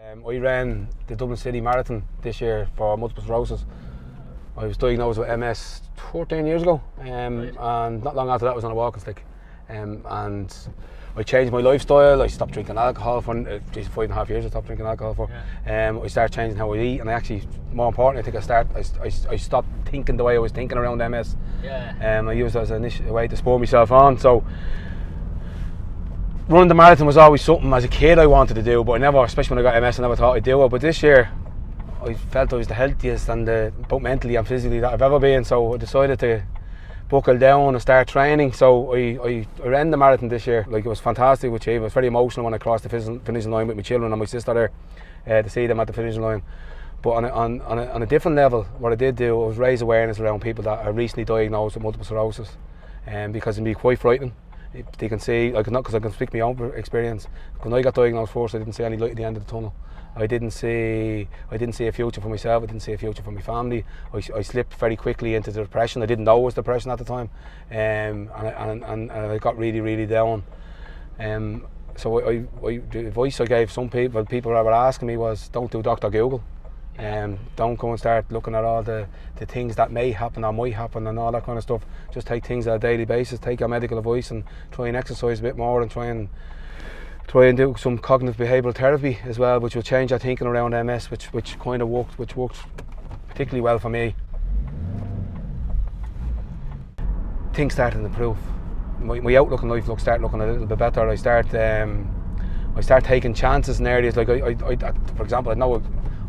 I ran the Dublin City Marathon this year for multiple sclerosis. I was diagnosed with MS 14 years ago, and not long after that I was on a walking stick. And I changed my lifestyle. I stopped drinking alcohol for 5.5 years. I stopped drinking alcohol for. I started changing how I eat, and I actually, more importantly, I think I stopped thinking the way I was thinking around MS. I used it as a way to spur myself on. So running the marathon was always something as a kid I wanted to do, but I never, especially when I got MS, I never thought I'd do it. But this year I felt I was the healthiest and both mentally and physically that I've ever been, so I decided to buckle down and start training. So I ran the marathon this year. Like, it was fantastic to achieve. I was very emotional when I crossed the finishing line with my children and my sister there, to see them at the finishing line. But on a different level, what I did do was raise awareness around people that are recently diagnosed with multiple sclerosis, because it can be quite frightening. They can see, because I can speak my own experience. When I got diagnosed first, I didn't see any light at the end of the tunnel. I didn't see a future for myself. I didn't see a future for my family. I slipped very quickly into depression. I didn't know it was depression at the time, and I got really, really down. So the advice I gave some people that were asking me was, don't do Dr. Google. Don't go and start looking at all the things that may happen or might happen and all that kind of stuff. Just take things on a daily basis, take your medical advice, and try and exercise a bit more, and try and do some cognitive behavioural therapy as well, which will change your thinking around MS, which kind of works particularly well for me. Things started to improve. My outlook in life started looking a little bit better. I start taking chances in areas like for example, I know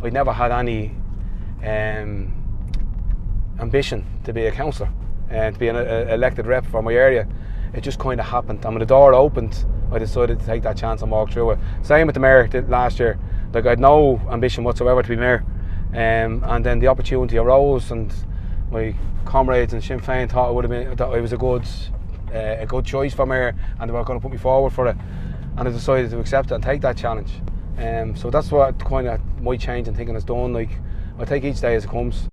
I never had any ambition to be a councillor and to be an elected rep for my area. It just kind of happened, and when the door opened, I decided to take that chance and walk through it. Same with the mayor last year. Like, I had no ambition whatsoever to be mayor, and then the opportunity arose, and my comrades in Sinn Féin thought it was a good choice for mayor, and they were going to put me forward for it, and I decided to accept it and take that challenge. So that's what kind of my change in thinking has done. Like, I take each day as it comes.